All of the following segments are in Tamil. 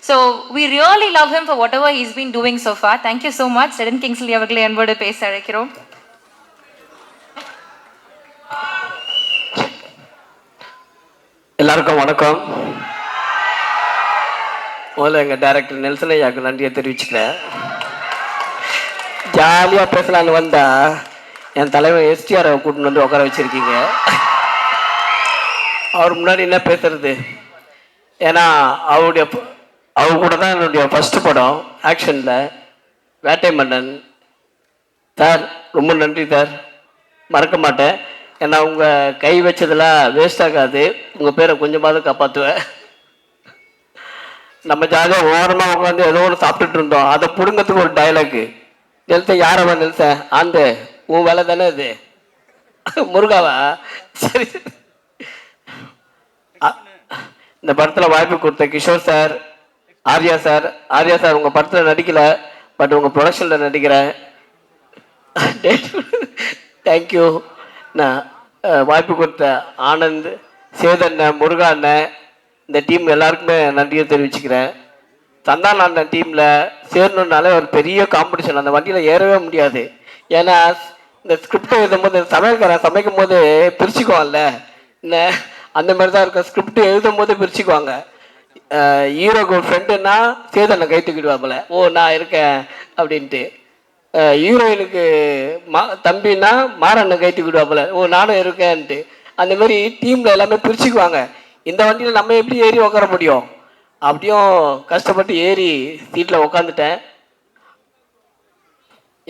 So we really love him for whatever he's been doing so far. Thank you so much. Sedan Kingsley அவர்களை அன்போடு பேச அழைக்கிறோம். எல்லாருக்கும் வணக்கம். முதல்ல எங்கள் டைரக்டர் நெல்சன் ஐயாவுக்கு நன்றியை தெரிவிச்சுக்கிறேன். ஜாலியாக பேசலான்னு வந்தால் என் தலைவர் எஸ்டிஆரை கூட்டின்னு வந்து உட்கார வச்சுருக்கீங்க. அவர் முன்னாடி என்ன பேசுறது? ஏன்னா அவர் கூட தான் என்னுடைய ஃபஸ்ட்டு படம் ஆக்ஷனில் வேட்டை மன்னன். சார் ரொம்ப நன்றி சார், மறக்க மாட்டேன். ஏன்னா உங்கள் கை வச்சதெல்லாம் வேஸ்ட் ஆகாது, உங்கள் பேரை கொஞ்சமாவது காப்பாற்றுவேன். நம்ம ஜாலியாக ஓரமாக உட்காந்து ஏதோ ஒன்று சாப்பிட்டுட்டு இருந்தோம், அதை பிடுங்கிறதுக்கு ஒரு டைலாக்கு. Nelson யாரவா Nelson? ஆண்டு உன் வேலை தானே இது. முருகாவா? சரி. இந்த படத்தில் வாய்ப்பு கொடுத்த கிஷோர் சார், ஆர்யா சார் உங்கள் படத்தில் நடிக்கலை, பட் உங்கள் ப்ரொடக்ஷனில் நடிக்கிறேன். தேங்க்யூ. நான் வாய்ப்பு கொடுத்த ஆனந்த், சேதண்ணன், முருகா அண்ணன், இந்த டீம் எல்லாருக்குமே நன்றியை தெரிவிச்சுக்கிறேன். சந்தான அண்ணன் டீமில் சேரணுன்னாலே ஒரு பெரிய காம்படிஷன், அந்த வண்டியில் ஏறவே முடியாது. ஏன்னா இந்த ஸ்கிரிப்டை எழுதும் போது சமையல்காரன் சமைக்கும் போது பிரிச்சுக்குவான்ல, என்ன அந்த மாதிரி தான் இருக்கும். ஸ்கிரிப்ட் எழுதும் போது பிரிச்சுக்குவாங்க. ஹீரோக்கு ஒரு ஃப்ரெண்டுன்னா சேதனை கை தூக்கிடுவாப்புல, ஓ நான் இருக்கேன் அப்படின்ட்டு. ஹீரோயினுக்கு தம்பின்னா மாறண்ணன் கை தூக்கிடுவாப்புல, ஓ நானும் இருக்கேன்ட்டு. அந்த மாதிரி டீமில் எல்லாமே பிரிச்சுக்குவாங்க. இந்த வண்டியில் நம்ம எப்படி ஏறி உட்கார முடியும்? அப்படியும் கஷ்டப்பட்டு ஏறி சீட்டில் உட்காந்துட்டேன்.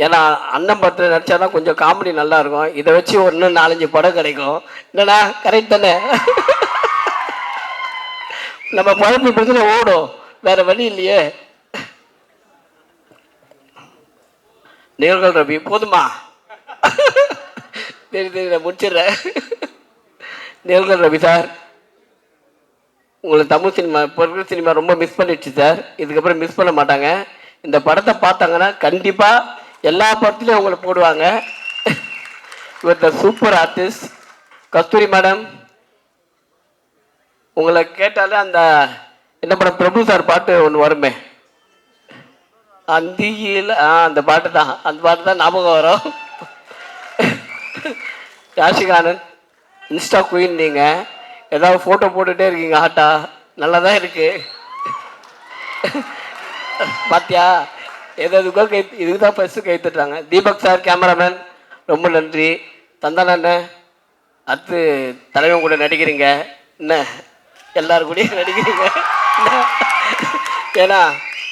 ஏன்னா அண்ணன் படத்தில் நடித்தா தான் கொஞ்சம் காமெடி நல்லாயிருக்கும். இதை வச்சு ஒன்று 4-5 படம் கிடைக்கும். என்னண்ணா கரெக்ட் தானே? நம்ம பழப்பு பிரச்சனை ஓடும், வேற வழி இல்லையே. நேர்கள் ரவி போதுமா? சரி நான் முடிச்சிடுறேன். நேர்கள் ரவி சார், உங்களை தமிழ் சினிமா இப்போ இருக்கிற சினிமா ரொம்ப மிஸ் பண்ணிடுச்சு சார். இதுக்கப்புறம் மிஸ் பண்ண மாட்டாங்க. இந்த படத்தை பார்த்தாங்கன்னா கண்டிப்பாக எல்லா படத்துலையும் அவங்களை போடுவாங்க. இவர் the super artist. Kasthuri madam, உங்களை கேட்டாலே அந்த என்ன படம் பிரபு சார் பாட்டு ஒன்று வருமே, அந்தியில், அந்த பாட்டு தான், அந்த பாட்டு தான் ஞாபகம் வரும். யாஷிகானன், இன்ஸ்டா குயின், நீங்கள் ஏதாவது ஃபோட்டோ போட்டுகிட்டே இருக்கீங்க, ஹாட்டா நல்லா தான் இருக்கு. பாத்தியா, எதுக்கோ இதுக்கு தான் ஃபஸ்ட்டு கை தட்டுறாங்க. தீபக் சார் கேமராமேன் ரொம்ப நன்றி. தந்தானண்ண அடுத்து தலைவன் கூட நடிக்கிறீங்க, என்ன எல்லாரும் கூடயும் நடிக்கிறீங்க. ஏன்னா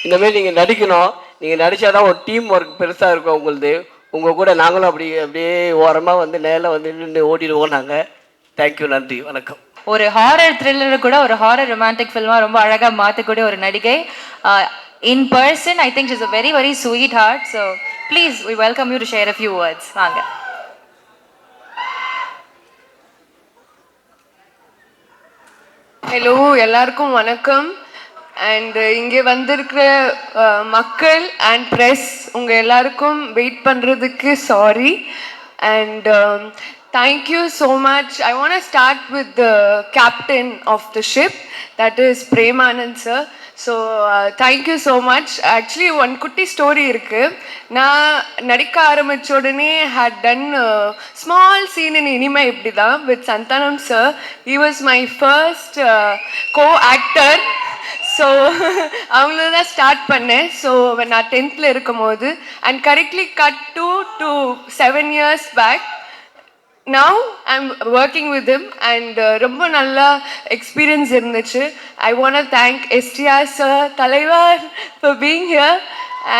இந்தமாரி நீங்கள் நடிக்கணும். நீங்கள் நடித்தா தான் ஒரு டீம் ஒர்க் பெருசாக இருக்கும் உங்களுது. உங்கள் கூட நாங்களும் அப்படியே ஓரமாக வந்து நேரில் வந்து நின்று ஓடிடுவோம் நாங்கள். தேங்க்யூ, நன்றி, வணக்கம். ஒரு ஹாரர் த்ரில்லரை கூட ஒரு ஹாரர் ரொமான்டிக் ஃபில்மாக ரொம்ப அழகாக மாற்றக்கூடிய ஒரு நடிகை. In person, I think she's a very, very sweet heart. So, please, we welcome you to share a few words. Vaanga. Hello, எல்லாருக்கும் வணக்கம். அண்ட் இங்கே வந்திருக்கிற மக்கள் அண்ட் ப்ரெஸ் உங்கள் எல்லாருக்கும் வெயிட் பண்ணுறதுக்கு sorry. And thank you so much. I want to start with the captain of the ship, that is Premanand sir. So thank you so much. Actually one குட்டி ஸ்டோரி இருக்குது. நான் நடிக்க ஆரம்பித்த உடனே had done small scene in Inimai Ippadi Thaan with Santhanam sir. He was my first co actor. So அவங்கள தான் ஸ்டார்ட் பண்ணேன். ஸோ நான் 10th இருக்கும் போது. And correctly cut to 7 years back. Now I'm working with him and ரொம்ப நல்லா எக்ஸ்பீரியன்ஸ் இருந்துச்சு. I want to thank STR sir, Talaivar, for being here,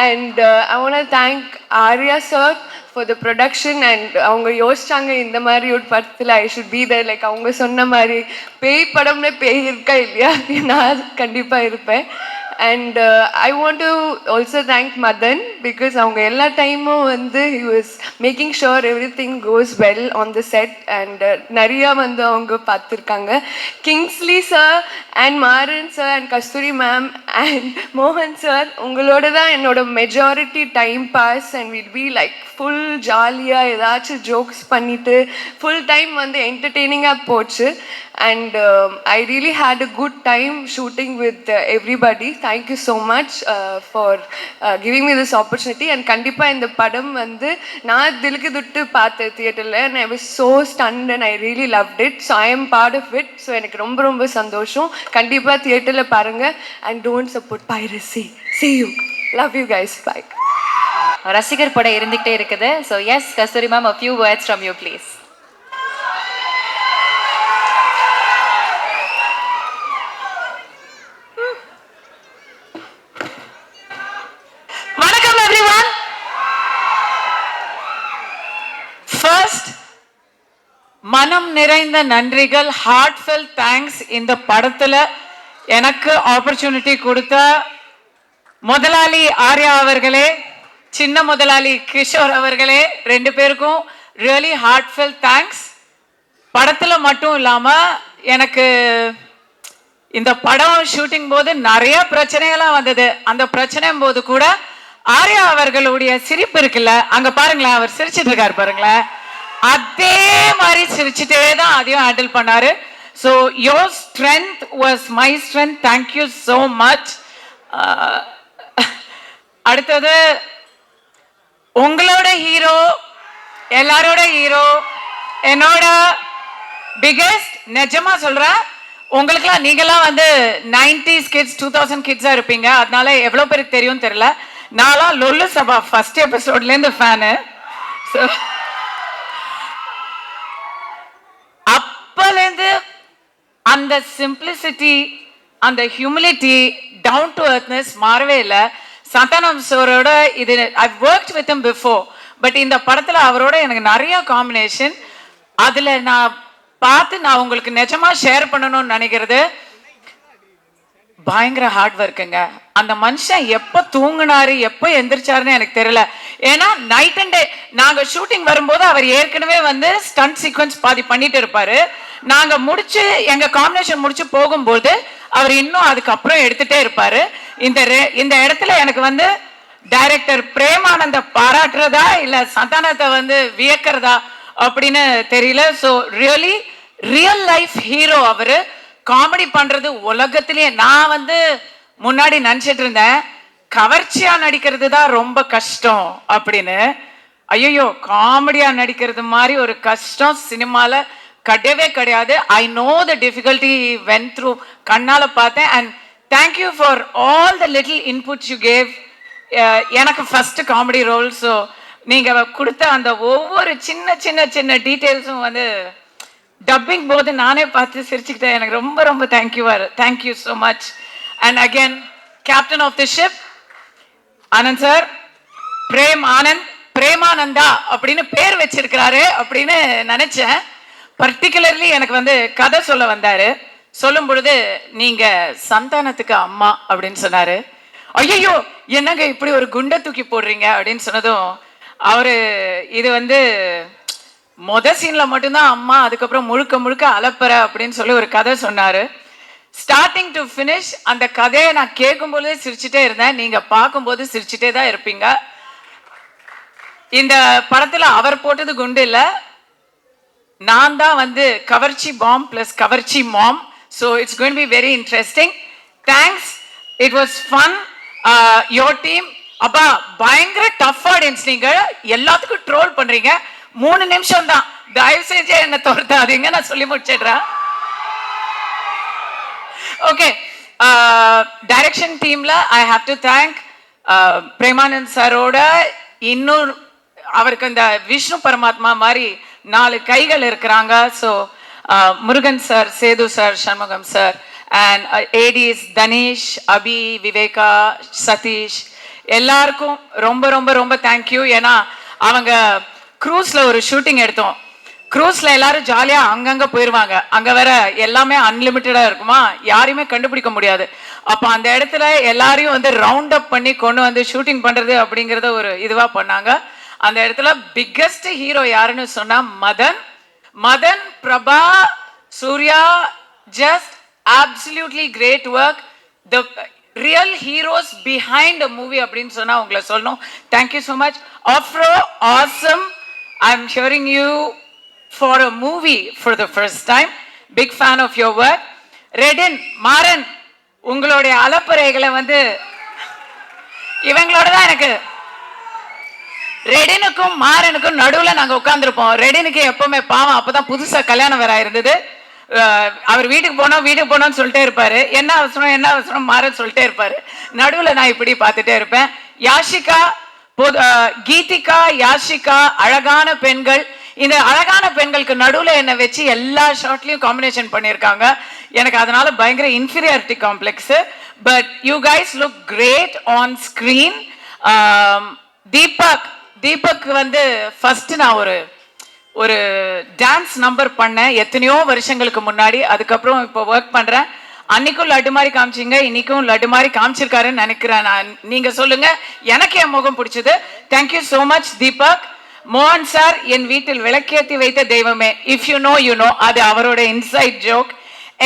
and I want to thank Arya sir for the production. And அவங்க யோசிச்சாங்க இந்த மாதிரி ஒரு படத்தில் I should be there. Like அவங்க சொன்ன மாதிரி பேய் படம்ல பேய் இருக்கா இல்லையா, நான் கண்டிப்பாக இருப்பேன். And I want to also thank Madan because அவங்க எல்லா டைமும் வந்து he was making sure everything goes well on the set and நிறையா வந்து அவங்க பார்த்துருக்காங்க. Kingsley sir and Maran sir and Kasthuri ma'am and மோகன் சார் உங்களோட தான் என்னோட majority time pass and will be like full ஜாலியாக ஏதாச்சும் ஜோக்ஸ் பண்ணிவிட்டு ஃபுல் டைம் வந்து என்டர்டெய்னிங்காக போச்சு. And I really had a good time shooting with everybody. Thank you so much for giving me this opportunity. And கண்டிப்பாக இந்த படம் வந்து நான் திலுக்கு துட்டு பார்த்தேன் தியேட்டரில் and I was so stunned and I really loved it. So I am part of it. So எனக்கு ரொம்ப ரொம்ப சந்தோஷம். கண்டிப்பாக தியேட்டரில் பாருங்கள் and don't support piracy. See you. Love you guys. Bye. ரசிகர் படம் இருந்துகிட்டே இருக்குது. So yes Kasthuri ma'am, a few words from you please. வணக்கம் எவ்ரிவன். ஃபர்ஸ்ட், மனம் நிறைந்த நன்றிகள், ஹார்ட்ஃபெல் தேங்க்ஸ். இந்த படத்துல எனக்கு ஆப்பர்ச்சுனிட்டி கொடுத்த முதலாளி ஆர்யா அவர்களே, சின்ன முதலாளி கிஷோர் அவர்களே, ரெண்டு பேருக்கும் ரியலி ஹார்ட்ஃபெல் தேங்க்ஸ். படத்துல மட்டும் இல்லாம எனக்கு இந்த படம் ஷூட்டிங் போது நிறைய பிரச்சனைகள்லாம் வந்தது. அந்த பிரச்சனையும் போது கூட ஆர்யா அவர்களுடைய சிரிப்பு இருக்குல்ல, அங்க பாருங்களேன், அவர் சிரிச்சிட்டு இருக்காரு பாருங்களேன், அதே மாதிரி சிரிச்சுட்டே தான் அதையும் ஹேண்டில் பண்ணாரு. So your strength was my strength. Thank you so much. அடுத்தது உங்களோட ஹீரோ, எல்லாரோட ஹீரோ, என்னோட பிகெஸ்ட். நிஜமா சொல்றேன், உங்களுக்குலாம் நீங்களாம் வந்து 90s கிட்ஸ் 2000 கிட்ஸா இருப்பீங்க. அதனால எவ்வளோ பேருக்கு தெரியும் தெரியல. நான்லாம் லொல்லு சபா ஃபர்ஸ்ட் எபிசோட்லேருந்து ஃபேனு. ஸோ அப்போலேருந்து அந்த சிம்பிளிசிட்டி, அந்த ஹியூமிலிட்டி, டவுன் டு எர்த்னஸ் மாறவே இல்லை. சந்தானம் சாரோட இது ஐ worked with him before, but இந்த படத்தில் அவரோட எனக்கு நிறைய காம்பினேஷன். அதில் நான் பார்த்து நான் உங்களுக்கு நிஜமா ஷேர் பண்ணணும்னு நினைக்கிறது, பயங்கர ஹார்ட் ஒர்க்குங்க. அந்த மனுஷன் எப்போ தூங்கினாரு எப்போ எந்திரிச்சாருன்னு எனக்கு தெரியல. ஏன்னா நைட் அண்ட் டே நாங்கள் ஷூட்டிங் வரும்போது அவர் ஏற்கனவே வந்து ஸ்டண்ட் சீக்வன்ஸ் பாதி பண்ணிட்டு இருப்பாரு. நாங்கள் முடிச்சு எங்கள் காம்பினேஷன் முடிச்சு போகும்போது அவர் இன்னும் அதுக்கப்புறம் எடுத்துட்டே இருப்பாரு. இந்த இடத்துல எனக்கு வந்து டைரக்டர் பிரேமானந்த பாராட்டுறதா இல்லை சந்தானத்தை வந்து வியக்கிறதா அப்படின்னு தெரியல. So really real life hero அவரு. காமெடி பண்றது உலகத்திலேயே நான் வந்து முன்னாடி நினைச்சிட்டு இருந்தேன் கவர்ச்சியா நடிக்கிறது தான் ரொம்ப கஷ்டம் அப்படின்னு. ஐயோ, காமெடியா நடிக்கிறது மாதிரி ஒரு கஷ்டம் சினிமால கிடையவே கிடையாது. I know the difficulty went through, கண்ணால பார்த்தேன். And thank you for all the little inputs you gave. எனக்கு ஃபர்ஸ்ட் காமெடி ரோல். ஸோ நீங்க கொடுத்த அந்த ஒவ்வொரு சின்ன சின்ன சின்ன டீட்டெயில்ஸும் வந்து டப்பிங் போது நானே பார்த்து சிரிச்சுக்கிட்டேன். எனக்கு ரொம்ப ரொம்ப thank you so much. And again captain of the ship Anand sir, Premananda அப்படின்னு பேர் வச்சிருக்கிறாரு அப்படின்னு நினைச்சேன். பர்டிகுலர்லி எனக்கு வந்து கதை சொல்ல வந்தாரு. சொல்லும் பொழுது நீங்க சந்தானத்துக்கு அம்மா அப்படின்னு சொன்னாரு. ஐயோ, என்னங்க இப்படி ஒரு குண்டை தூக்கி போடுறீங்க அப்படின்னு சொன்னதும் அவரு இது வந்து சீன்ல மட்டும்தான் அம்மா, அதுக்கப்புறம் முழுக்க முழுக்க அலப்பற அப்படின்னு சொல்லி ஒரு கதை சொன்னாரு. ஸ்டார்டிங் டு ஃபினிஷ் அந்த கதையை நான் கேட்கும்போதே சிரிச்சுட்டே இருந்தேன். நீங்க பார்க்கும்போது சிரிச்சுட்டே தான் இருப்பீங்க. இந்த படத்துல அவர் போட்டது குண்டு இல்ல, நான் தான் வந்து கவர்ச்சி பாம் பிளஸ் கவர்ச்சி mom. So it's going to be very interesting. Thanks, it was fun. Your team அப்பா பயங்கர டஃப் ஆடியன்ஸ். நீங்க எல்லாத்துக்கும் ட்ரோல் பண்றீங்க. 3 நிமிஷம் தான், தயவு செஞ்சு என்ன தோர்த்தாதீங்க, நான் சொல்லி முடிச்சிடுறேன். ஓகே, டைரக்ஷன் டீம்ல I have to thank Premanand சாரோட இன்னொரு அவருக்கு இந்த விஷ்ணு பரமாத்மா மாதிரி 4 கைகள் இருக்கிறாங்க. So Murugan sir, Sethu sir, Shanmugam sir and ADs Dhanesh, Abhi, Viveka, Sathish எல்லாருக்கும் ரொம்ப ரொம்ப ரொம்ப தேங்க்யூ. ஏன்னா அவங்க க்ரூஸ்ல ஒரு ஷூட்டிங் எடுத்தோம். க்ரூஸ்ல எல்லாரும் ஜாலியா அங்கங்க போயிருவாங்க. அங்க வேற எல்லாமே அன்லிமிட்டடா இருக்குமா, யாரையுமே கண்டுபிடிக்க முடியாது. அப்ப அந்த இடத்துல எல்லாரையும் வந்து ரவுண்ட் அப் பண்ணி கொண்டு வந்து ஷூட்டிங் பண்றது அப்படிங்கறத ஒரு இதுவா பண்ணாங்க. அந்த இடத்துல பிக்கெஸ்ட் ஹீரோ யாருன்னு சொன்னா Madan, Prabha, Surya, just absolutely great work. The real heroes behind a movie அப்படின்னு சொன்னா உங்களை சொல்லணும். Thank you so much. Afro, awesome. I'm hearing you for a movie for the first time. Big fan of your work. Redin, Maran, உங்களுடைய அலப்பறைகளை வந்து இவங்களோட தான் எனக்கு ரெடினுக்கும் மாறனுக்கும் நடுவுல நாங்க உட்கார்ந்துருப்போம். ரெடினுக்கு எப்பவுமே பாவம், அப்பதான் புதுசா கல்யாணம் வேற இருந்தது. அவர் வீட்டுக்கு போனோம்னு சொல்லிட்டே இருப்பாரு. என்ன அவசரம் மாறன் சொல்லிட்டே இருப்பாரு. நடுவுல நான் இப்படி பார்த்துட்டே இருப்பேன். யாஷிகா, கீதிகா, யாஷிகா, அழகான பெண்கள். இந்த அழகான பெண்களுக்கு நடுவுல என்ன வச்சு எல்லா ஷாட்லயும் காம்பினேஷன் பண்ணியிருக்காங்க. எனக்கு அதனால பயங்கர inferiority complex. But you guys look great on screen. Deepak வந்து ஃபர்ஸ்ட் நான் ஒரு டான்ஸ் நம்பர் பண்ணேன் எத்தனையோ வருஷங்களுக்கு முன்னாடி. அதுக்கப்புறம் இப்போ ஒர்க் பண்றேன். அன்னைக்கும் லட்டு மாதிரி காமிச்சிங்க, இன்னைக்கும் லட்டு மாதிரி காமிச்சிருக்காருன்னு நினைக்கிறேன் நான். நீங்க சொல்லுங்க, எனக்கு என் முகம் பிடிச்சது. Thank you so much Deepak. மோகன் சார், என் வீட்டில் விளக்கேற்றி வைத்த தெய்வமே. If you know you know, அது அவரோட இன்சைட் ஜோக்.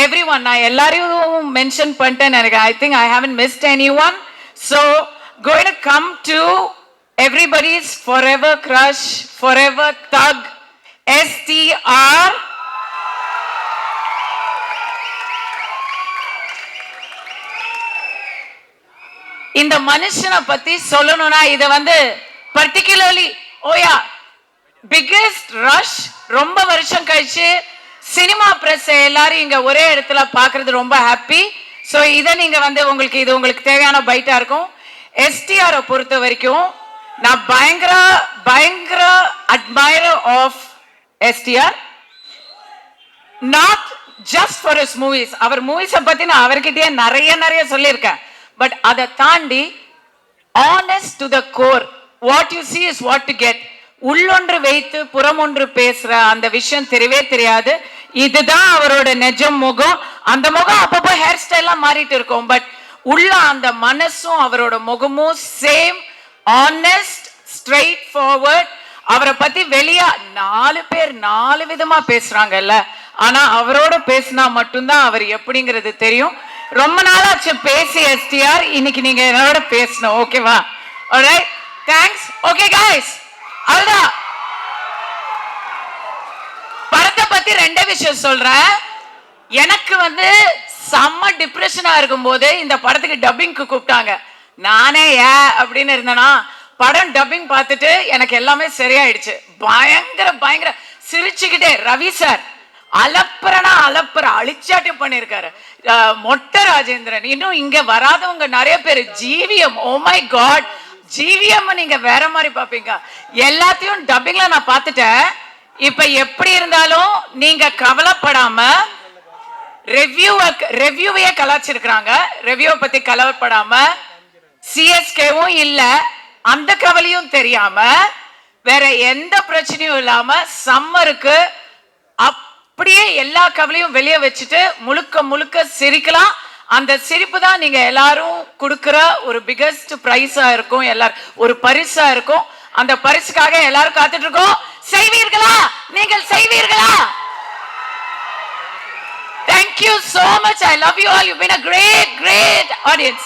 எவ்ரி ஒன், நான் எல்லாரையும் மென்ஷன் பண்ணிட்டேன் எனக்கு. I think I haven't mist any one. So going to come to everybody's forever crush, forever thug, STR. இந்த மனுஷனை பத்தி சொல்லணும்னா இத வந்து பர்டிகுலர்லி ஓயா பிகெஸ்ட் ரஷ். ரொம்ப வருஷம் கழிச்சு சினிமா பிரஸ் எல்லாரும் இங்க ஒரே இடத்துல பாக்குறது ரொம்ப ஹாப்பி. ஸோ இதை நீங்க வந்து உங்களுக்கு தேவையான பைட்டா இருக்கும். STR பொறுத்த வரைக்கும் நான் பயங்கர admirer of STR. Not just for his movies. அவர் மூவிஸை பத்தி நான் அவர்கிட்டயே நிறைய சொல்லியிருக்கேன். பட் அதை தாண்டி honest to the core, what you see is what to get. உள்ளொன்று வைத்து புறமொன்று பேசுற அந்த விஷயம் தெரியவே தெரியாது. இதுதான் அவரோட நிஜம் முகம். அந்த முகம் அப்பப்போ ஹேர் ஸ்டைல்லாம் மாறிட்டு இருக்கும். பட் உள்ள அந்த மனசும் அவரோட முகமும் சேம், ஆனஸ்ட், ஸ்ட்ரெயிட் ஃபார்வர்ட். அவரை பத்தி வெளியா 4 பேர் 4 விதமா பேசுறாங்கல்ல, ஆனா அவரோட பேசினா மட்டும்தான் அவர் எப்படிங்கிறது தெரியும். ரொம்ப நாளாச்சு பேசி STR, இன்னைக்கு நீங்க என்னோட பேசணும். ஓகேவா? Alright, thanks. ஓகே கைஸ், அவ்வளவுதான். படத்தை பத்தி 2 விஷயம் சொல்றேன். எனக்கு வந்து செம்ம டிப்ரெஷனா இருக்கும் போது இந்த படத்துக்கு டப்பிங்க்கு கூப்பிட்டாங்க. நானே அப்படின்னு இருந்தேனா, படம் டப்பிங் பார்த்துட்டு எனக்கு எல்லாமே சரியாயிடுச்சு. பயங்கர சிரிச்சுக்கிட்டே ரவி சார் அலப்பற அழிச்சாட்டி பண்ணிருக்காரு. மொட்டை ராஜேந்திரன், இன்னும் இங்க வராதவங்க நிறைய பேர். GVM, oh my God, GVM நீங்க வேற மாதிரி பாப்பீங்க. எல்லாத்தையும் டப்பிங்ல நான் பார்த்துட்டேன். இப்ப எப்படி இருந்தாலும் நீங்க கவலைப்படாம ரெவ்யூவையே கலாச்சிருக்கிறாங்க. ரெவ்யூ பத்தி கவலைப்படாம, சிஎஸ்கேவும் இல்ல, அந்த கவலையும் தெரியாம, வேற எந்த பிரச்சனையும் இல்லாம சம்மருக்கு அப்படியே எல்லா கவலையும் வெளியே வச்சுட்டு முழுக்க சிரிக்கலாம். அந்த சிரிப்பு தான் நீங்க எல்லாரும் கொடுக்கிற ஒரு பிகெஸ்ட் பிரைஸா இருக்கும். எல்லாரும் ஒரு பரிசா இருக்கும். அந்த பரிசுக்காக எல்லாரும் காத்துட்டு இருக்கோம். செய்வீர்களா? நீங்கள் செய்வீர்களா? Thank you so much. I love you all. You've been a great audience.